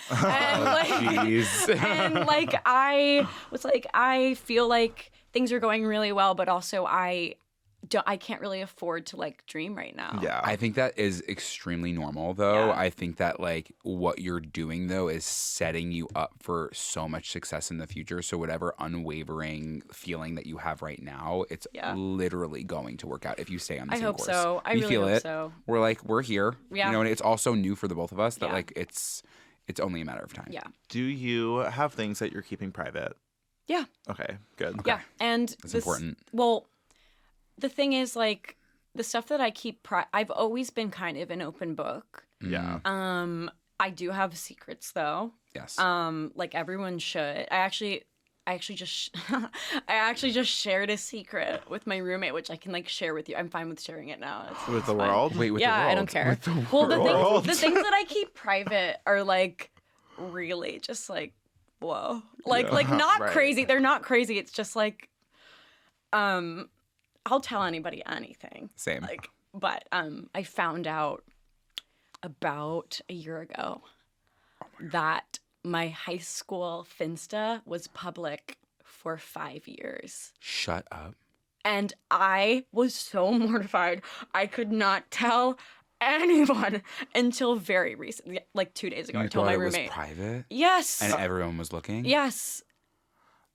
S3: like, I was like, I feel like things are going really well, but also I can't really afford to like dream right now.
S1: Yeah.
S2: I think that is extremely normal though.
S3: Yeah.
S2: I think that like what you're doing though is setting you up for so much success in the future. So whatever unwavering feeling that you have right now, it's literally going to work out if you stay on the same
S3: hope
S2: course.
S3: so. I
S2: we
S3: really
S2: feel
S3: hope
S2: it.
S3: so.
S2: We're here.
S3: Yeah.
S2: You know, and it's also new for the both of us that
S3: Yeah.
S2: like it's only a matter of time.
S3: Yeah.
S1: Do you have things that you're keeping private?
S3: Yeah.
S1: Okay, good.
S3: Yeah. And
S2: That's important.
S3: Well, the thing is, like, the stuff that I keep, I've always been kind of an open book.
S1: Yeah.
S3: I do have secrets, though.
S2: Yes.
S3: Like everyone should. I actually just shared a secret with my roommate, which I can like share with you. I'm fine with sharing it now.
S1: With the world?
S2: Wait, with
S3: Yeah,
S2: the world.
S3: I don't care.
S2: With the
S3: Well,
S2: world.
S3: the things that I keep private are like really just like whoa, like not
S2: Right.
S3: crazy. They're not crazy. It's just like, I'll tell anybody anything.
S2: Same.
S3: Like, but I found out about a year ago that my high school Finsta was public for 5 years.
S2: Shut up.
S3: And I was so mortified. I could not tell anyone until very recently, like 2 days ago. I
S2: You
S3: told
S2: thought
S3: my
S2: it was
S3: roommate.
S2: private?
S3: Yes.
S2: And everyone was looking?
S3: Yes.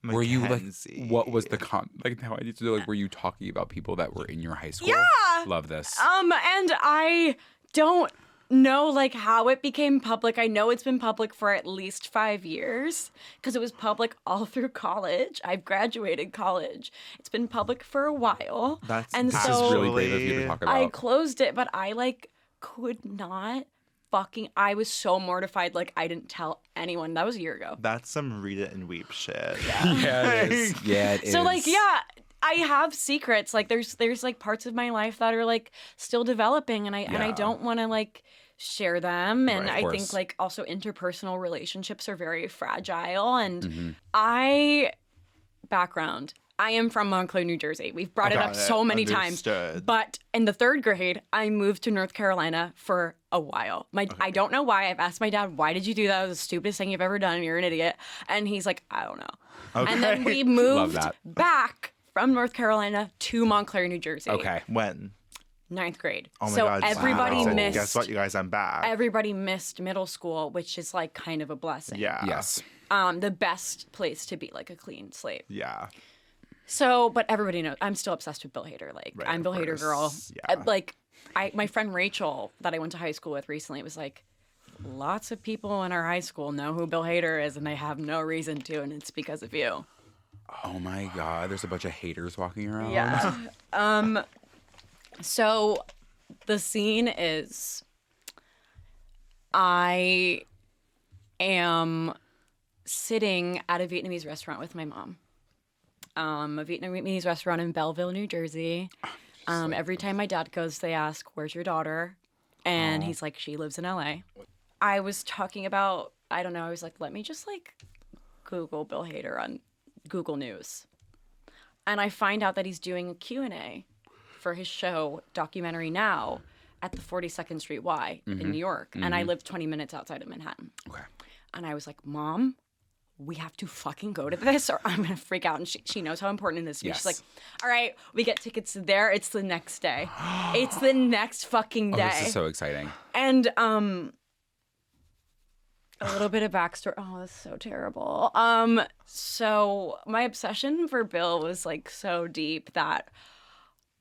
S2: Were you like,
S1: Mackenzie.
S2: what was the like now I need to know, like, were you talking about people that were in your high school?
S3: Yeah.
S2: Love this.
S3: And I don't know like how it became public. I know it's been public for at least 5 years because it was public all through college. I've graduated college. It's been public for a while.
S1: This
S2: This
S3: so
S2: is really brave of you to talk about.
S3: I closed it, but I like could not I was so mortified. Like I didn't tell anyone. That was a year ago.
S1: That's some read it and weep shit.
S2: Yeah, it is. Yeah, it is.
S3: So like, yeah, I have secrets. Like there's like parts of my life that are like still developing and I don't want to like share them. And
S2: Right,
S3: I
S2: of
S3: think
S2: course.
S3: like also interpersonal relationships are very fragile. And
S2: Mm-hmm.
S3: background. I am from Montclair, New Jersey. We've brought it
S1: Got
S3: up
S1: it.
S3: so many
S1: Understood.
S3: times. But in the 3rd grade, I moved to North Carolina for a while. I don't know why. I've asked my dad, why did you do that? It was the stupidest thing you've ever done. You're an idiot. And he's like, I don't know.
S1: Okay.
S3: And then we
S2: Love
S3: moved
S2: that.
S3: back from North Carolina to Montclair, New Jersey.
S2: Okay.
S1: When?
S3: 9th grade.
S1: Oh my
S3: so
S1: God.
S3: everybody
S1: wow.
S3: missed.
S1: Guess what, you guys? I'm back.
S3: Everybody missed middle school, which is like kind of a blessing.
S1: Yeah.
S2: Yes.
S3: The best place to be like a clean slate.
S1: Yeah.
S3: So, but everybody knows I'm still obsessed with Bill Hader. Like,
S1: Right,
S3: I'm
S1: of
S3: Bill Hader girl.
S1: course. Yeah.
S3: Like, my friend Rachel that I went to high school with recently was like, lots of people in our high school know who Bill Hader is, and they have no reason to, and it's because of you.
S2: Oh my God, there's a bunch of haters walking around.
S3: Yeah. So, the scene is, I am sitting at a Vietnamese restaurant with my mom. A Vietnamese restaurant in Belleville, New Jersey. Every time my dad goes, they ask, "Where's your daughter?" And he's like, "She lives in LA." I was talking about, I don't know, I was like, let me just like Google Bill Hader on Google News. And I find out that he's doing a Q&A for his show, Documentary Now, at the 42nd Street Y in New York. And I live 20 minutes outside of Manhattan.
S2: Okay.
S3: And I was like, Mom, we have to fucking go to this or I'm going to freak out. And she knows how important it is to me.
S2: Yes.
S3: She's like, all right, we get tickets there. It's the next day. It's the next fucking day.
S2: Oh, this is so exciting.
S3: And a little bit of backstory. Oh, that's so terrible. So my obsession for Bill was like so deep that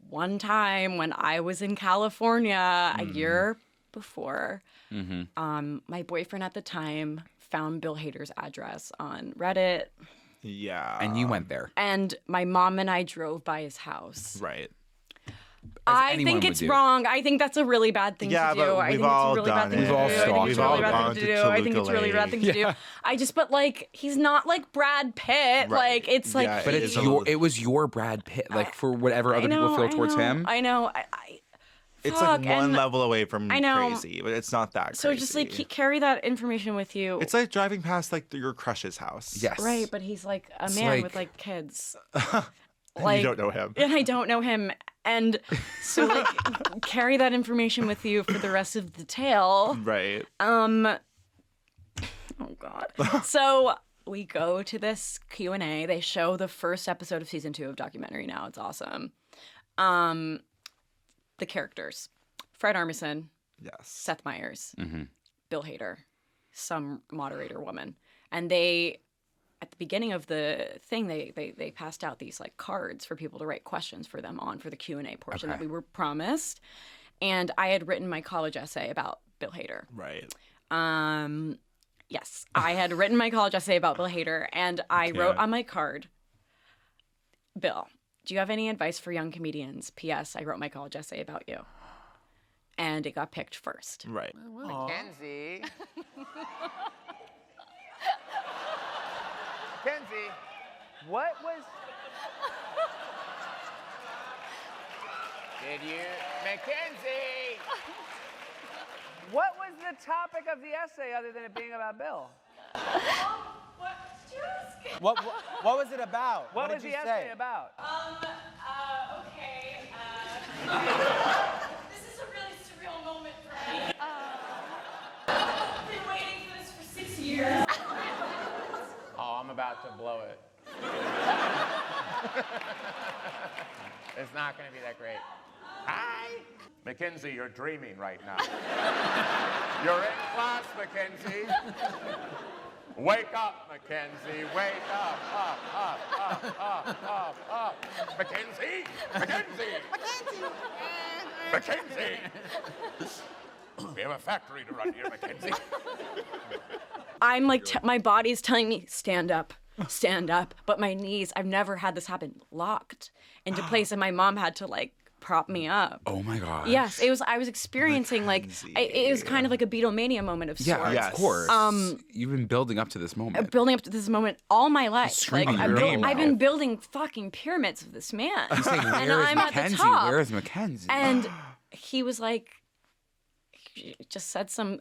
S3: one time when I was in California a year before, my boyfriend at the time found Bill Hader's address on Reddit.
S1: Yeah.
S2: And you went there.
S3: And my mom and I drove by his house.
S1: Right.
S3: I
S2: anyone
S3: think
S2: would
S3: it's
S2: do.
S3: wrong. I think that's a really bad thing
S1: Yeah,
S3: to do.
S1: but
S3: I
S1: we've
S3: think it's
S1: all
S3: a really bad
S1: done
S3: thing
S1: it.
S3: to do.
S2: We've all
S3: I think
S2: stalked.
S3: it's
S1: We've
S3: a
S1: all
S3: really bad
S1: gone
S3: thing
S1: to
S3: to do. I think it's a really bad thing to do.
S2: Yeah.
S3: I just, but like, he's not like Brad Pitt.
S1: Right.
S3: Like, it's like,
S1: Yeah,
S2: But
S1: it
S2: it's
S1: is a little-
S2: it was your Brad Pitt, like for whatever other people feel towards him.
S3: I know.
S1: It's like
S3: Fuck,
S1: one
S3: and
S1: level away from
S3: I know.
S1: crazy, but it's not that
S3: So
S1: crazy.
S3: just like carry that information with you.
S1: It's like driving past like your crush's house.
S2: Yes.
S3: Right, but he's like a
S2: It's
S3: man
S2: like-
S3: with like kids.
S1: Like, you don't know him.
S3: And I don't know him. And so like carry that information with you for the rest of the tale.
S1: Right.
S3: Oh God. So we go to this Q&A. They show the first episode of season 2 of documentary now. It's awesome. The characters. Fred Armisen,
S1: Yes.
S3: Seth Meyers,
S2: Mm-hmm.
S3: Bill Hader, some moderator woman. And they, at the beginning of the thing, they passed out these like cards for people to write questions for them on for the Q&A portion that we were promised. And I had written my college essay about Bill Hader.
S1: Right.
S3: Yes, I had written my college essay about Bill Hader, and I wrote on my card, Bill, do you have any advice for young comedians? P.S. I wrote my college essay about you. And it got picked first.
S1: Right.
S5: Mackenzie. Mackenzie, what was... Did you... Mackenzie! What was the topic of the essay other than it being about Bill?
S6: What was it about?
S5: What
S6: did
S5: was the
S6: you
S5: essay
S6: say?
S5: about?
S3: Okay. This is a really surreal moment for me. I've been waiting for this for 6 years.
S5: Oh, I'm about to blow it. It's not going to be that great. Hi! Mackenzie, you're dreaming right now. You're in class, Mackenzie. Wake up, Mackenzie. Wake up. Up. Mackenzie! Mackenzie! Mackenzie! We have a factory to run here, Mackenzie.
S3: I'm like, my body's telling me, stand up, but my knees, I've never had this happen, locked into place, and my mom had to like prop me up.
S2: Oh my God.
S3: Yes, I was experiencing like, it was kind of like a Beatlemania moment of sorts.
S2: Yeah,
S1: Yes.
S2: of course. You've been building up to this moment.
S3: Building up to this moment all my life.
S2: Screaming
S3: Like
S2: your name
S3: I've
S2: now.
S3: been building fucking pyramids of this man.
S2: He's saying,
S3: and
S2: where is
S3: I'm at the
S2: Mackenzie?
S3: top.
S2: Where is Mackenzie?
S3: And he was like, he just said some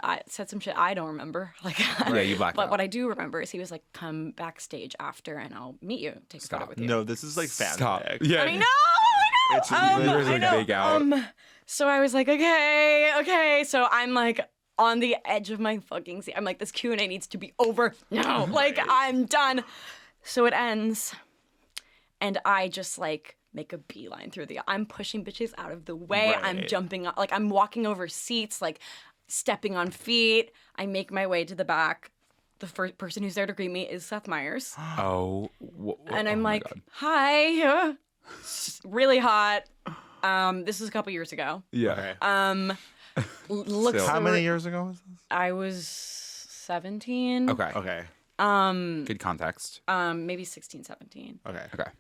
S3: shit I don't remember. Like,
S2: Yeah, you blacked
S3: But
S2: out.
S3: what I do remember is he was like, come backstage after and I'll meet you, take a photo with you.
S1: No, this is like
S2: Stop.
S1: fanfic.
S2: Yeah.
S3: I know.
S1: It's
S2: There's
S1: literally
S2: a big out.
S3: So I was like, okay. So I'm like on the edge of my fucking seat. I'm like, this Q&A needs to be over now. Like, I'm done. So it ends. And I just like make a beeline through I'm pushing bitches out of the way. I'm
S1: Right.
S3: jumping, like I'm walking over seats, like stepping on feet. I make my way to the back. The first person who's there to greet me is Seth Meyers.
S2: Oh.
S3: And I'm
S2: oh my
S3: like,
S2: God.
S3: hi. Really hot. This was a couple years ago.
S2: Yeah.
S3: Looks
S2: Still.
S1: How many years ago was this?
S3: I was 17.
S2: Okay.
S1: Okay.
S2: Good context.
S3: Maybe 16, 17.
S1: Okay.
S2: Okay.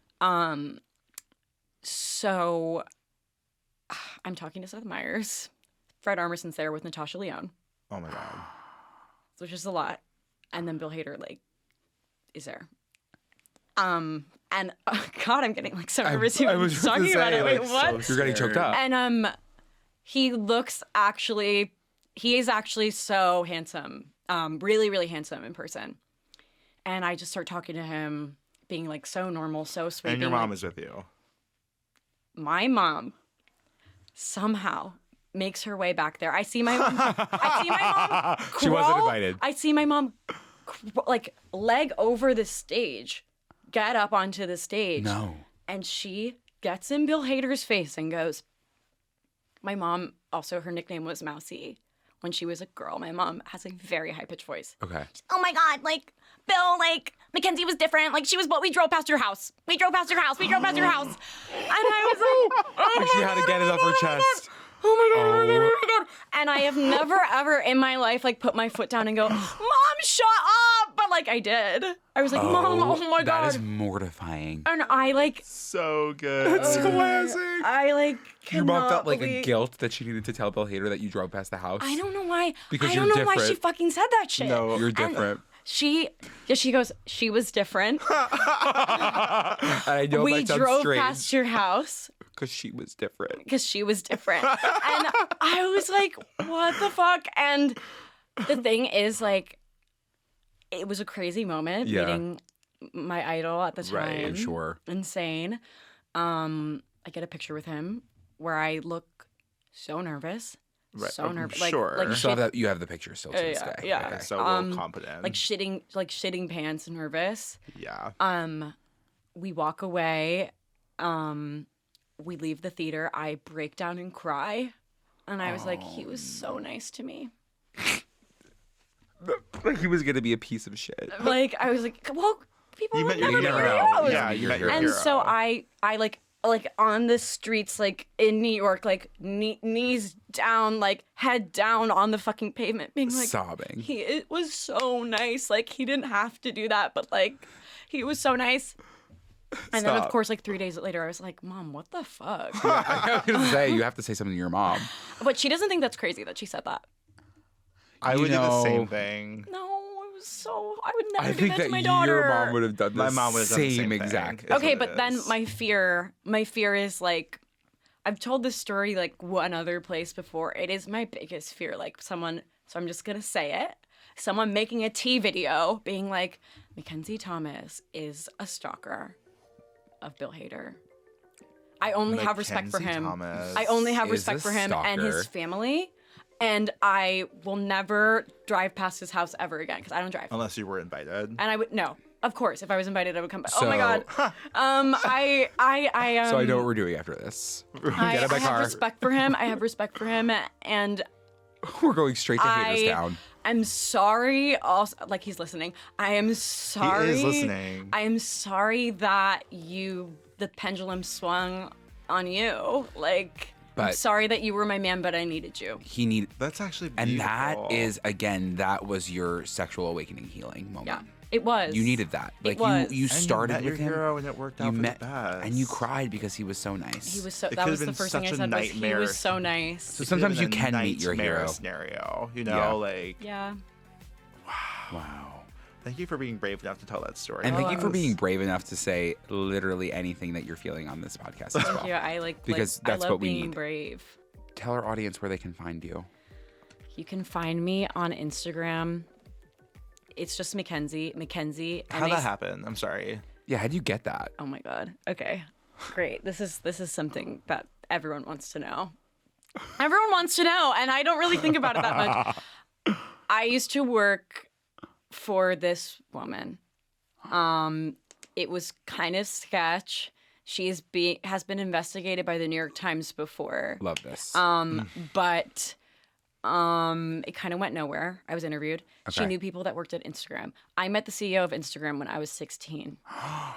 S3: So I'm talking to Seth Meyers. Fred Armisen's there with Natasha Lyonne,
S1: Oh my God.
S3: which is a lot. And then Bill Hader, like, is there. And God, I'm getting like so nervous
S2: I
S3: even
S2: was just
S3: talking
S2: gonna
S3: about
S2: say,
S3: it. Wait,
S2: like,
S3: what?
S2: You're getting choked up.
S3: And he is actually so handsome. Really, really handsome in person. And I just start talking to him, being like so normal, so sweet.
S1: And your
S3: being
S1: mom
S3: like,
S1: is with you.
S3: my mom somehow makes her way back there. I see my mom. Crawl.
S2: She wasn't invited.
S3: I see my mom like leg over the stage, get up onto the stage.
S2: No.
S3: And she gets in Bill Hader's face and goes, my mom, also her nickname was Mousy. When she was a girl, my mom has a very high-pitched voice.
S2: Okay.
S3: Oh my God, like, Bill, like, Mackenzie was different. Like, we drove past your house. We drove past your house. And I was like, oh
S2: Like she had to get it off her chest.
S3: Oh my God. And I have never, ever in my life, like, put my foot down and go, Mom, shut up. But, like, I did. I was like, Mom, oh my God.
S2: That is mortifying.
S3: And I, like,
S1: So good.
S2: That's classic.
S3: I, like,
S2: Your mom
S3: cannot
S2: felt like a
S3: believe-
S2: guilt that she needed to tell Bill Hader that you drove past the house.
S3: I don't know why.
S2: Because
S3: I
S2: you're
S3: don't know why she
S2: different.
S3: fucking said that shit.
S1: No,
S2: You're
S3: And
S2: different.
S3: She goes, she was different.
S2: And I know
S3: We
S2: that sounds
S3: drove
S2: strange.
S3: past your house.
S2: Because she was different.
S3: Because she was different. And I was like, what the fuck? And the thing is, like, it was a crazy moment meeting my idol at the time.
S2: Right, sure.
S3: Insane. I get a picture with him where I look so nervous.
S1: Right.
S3: So nervous.
S1: Sure.
S3: Like
S2: So you have the picture still to this day.
S3: Yeah.
S2: Okay.
S1: So a little confident.
S3: Like shitting pants, nervous.
S1: Yeah.
S3: We walk away. We leave the theater. I break down and cry. And I was like, he was so nice to me.
S2: Like he was going to be a piece of shit.
S3: Like, I was like, well, people
S1: You
S3: would
S1: met your
S3: never be
S1: hero.
S3: heroes.
S1: Yeah, you met your
S3: And
S1: hero.
S3: so I like on the streets, like in New York, like knees down, like head down on the fucking pavement, being like
S2: sobbing.
S3: It was so nice. Like he didn't have to do that, but like he was so nice. And then of course, like 3 days later, I was like, Mom, what the fuck?
S2: I was going to say, you have to say something to your mom.
S3: But she doesn't think that's crazy that she said that.
S1: I would do the
S2: know-
S1: same thing.
S3: No, it was so. I would never
S2: I
S3: do
S2: think
S3: that
S2: that
S3: to my daughter.
S2: your mom would have done the
S1: My mom would have done the
S2: same
S1: same
S2: exact
S1: thing.
S2: thing.
S3: Okay,
S1: what
S3: but
S1: it
S3: then
S1: is.
S3: my fear is like, I've told this story like one other place before. It is my biggest fear. Like someone, so I'm just gonna say it. Someone making a tea video being like, Mackenzie Thomas is a stalker of Bill Hader. I only have respect for
S1: Mackenzie
S3: him.
S1: Thomas
S3: I only have
S2: is
S3: respect
S2: a
S3: for him and
S2: stalker.
S3: his family. And I will never drive past his house ever again because I don't drive.
S1: Unless you were invited.
S3: And I would no. Of course, if I was invited, I would come back. Oh my
S2: So-
S3: god. I
S2: So I know what we're doing after this.
S3: I
S2: Get in my
S3: have
S2: car.
S3: respect for him. I have respect for him, and
S2: We're going straight to Hagerstown.
S3: I'm sorry. Also, like he's listening. I am sorry.
S1: He is listening.
S3: I am sorry that the pendulum swung on you. Like, I'm
S2: But-
S3: sorry that you were my man, but I needed you.
S2: He need,
S1: That's actually
S2: and
S1: beautiful.
S2: that is again, that was your sexual awakening healing moment.
S3: Yeah, it was.
S2: You needed that. Like
S3: was.
S2: you
S1: And
S2: started
S1: you met
S2: with
S1: your
S2: him.
S1: hero and it worked out
S2: You
S1: for
S2: met
S1: the best.
S2: and you cried because he was so nice.
S3: He was so.
S1: It
S3: That
S1: could've
S3: was the
S1: been
S3: first thing I
S1: such a
S3: said was he
S1: nightmare.
S3: was so nice.
S2: So sometimes you can meet your
S1: nightmare
S2: hero.
S1: scenario. You know,
S2: Yeah.
S1: like
S3: Yeah.
S2: Wow.
S1: thank you for being brave enough to tell that story.
S2: And
S1: to
S2: thank you for
S1: us.
S2: being brave enough to say literally anything that you're feeling on this podcast as well.
S3: Thank you. I like
S2: Because
S3: I
S2: that's
S3: love
S2: what we
S3: being
S2: need.
S3: brave.
S2: Tell our audience where they can find you.
S3: You can find me on Instagram. It's just Mackenzie. Mackenzie.
S1: How'd that happen? I'm sorry.
S2: Yeah, how do you get that?
S3: Oh my god. Okay. Great. This is something that everyone wants to know. Everyone wants to know, and I don't really think about it that much. I used to work for this woman. It was kind of sketch. Has been investigated by the New York Times before.
S2: Love this.
S3: But it kind of went nowhere. I was interviewed. She
S2: Okay.
S3: knew people that worked at Instagram. I met the CEO of Instagram when I was 16,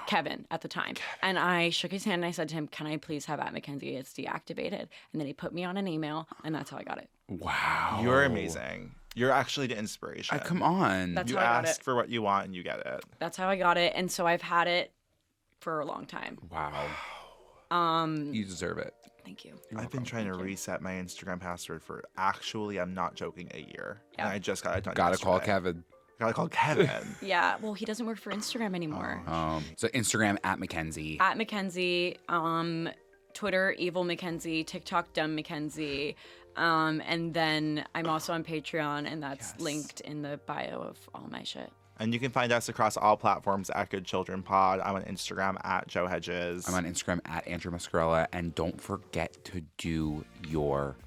S3: Kevin at the time. And I shook his hand and I said to him, "Can I please have @Mackenzie? It's deactivated." And then he put me on an email, and that's how I got it.
S2: Wow.
S1: You're amazing. You're actually the inspiration.
S2: Come on.
S3: That's
S1: You
S3: how I got
S1: ask
S3: it.
S1: for what you want and you get it.
S3: That's how I got it. And so I've had it for a long time.
S2: Wow. You deserve it.
S3: Thank you.
S1: I've been trying to reset my Instagram password for actually, I'm not joking, a year. And
S3: Yeah.
S1: I just got it done.
S2: Gotta call
S1: yesterday.
S2: Kevin.
S1: Gotta call Kevin.
S3: Yeah. Well, he doesn't work for Instagram anymore.
S2: So Instagram @Mackenzie.
S3: @Mackenzie, Twitter, Evil Mackenzie, TikTok, Dumb Mackenzie. And then I'm also on Patreon, and that's linked in the bio of all my shit.
S1: And you can find us across all platforms at Good Children Pod. I'm on Instagram @Joe Hegyes.
S2: I'm on Instagram @Andrew Muscarella. And don't forget to do your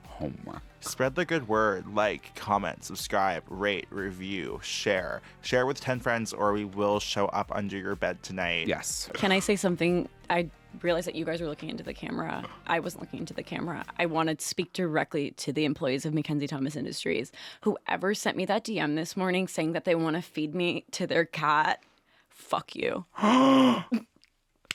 S2: homework.
S1: Spread the good word. Like, comment, subscribe, rate, review, share. Share with 10 friends or we will show up under your bed tonight.
S2: Yes.
S3: Can I say something? I realized that you guys were looking into the camera. I wasn't looking into the camera. I wanted to speak directly to the employees of Mackenzie Thomas Industries. Whoever sent me that DM this morning saying that they want to feed me to their cat, fuck you.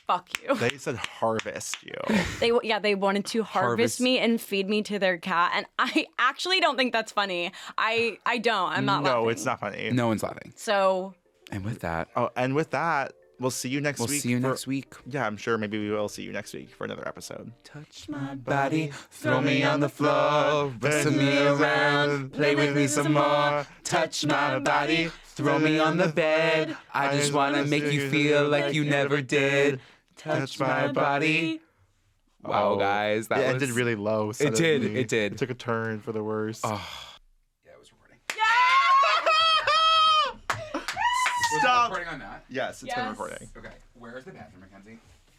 S3: Fuck you.
S1: They said harvest you.
S3: They wanted to harvest me and feed me to their cat, and I actually don't think that's funny. I don't. I'm not laughing.
S1: No, it's not funny.
S2: No one's laughing.
S3: So
S2: And with that,
S1: Oh, and with that, we'll see you next
S2: we'll
S1: week.
S2: see you
S1: for-
S2: next week.
S1: Yeah, I'm sure maybe we will see you next week for another episode.
S2: Touch my body, throw me on the floor, wrestle me around, play with me some more. Touch my body, throw me on the bed. I just wanna make you feel like you never did. Touch my body. Wow, guys. That
S1: it
S2: was...
S1: ended really low.
S2: It did.
S1: Suddenly.
S2: It did.
S1: It took a turn for the worse.
S2: Oh. Yeah, it was recording.
S1: Stop.
S2: Was it recording on that?
S1: Yes, it's been recording.
S2: Okay. Where's the bathroom, Mackenzie?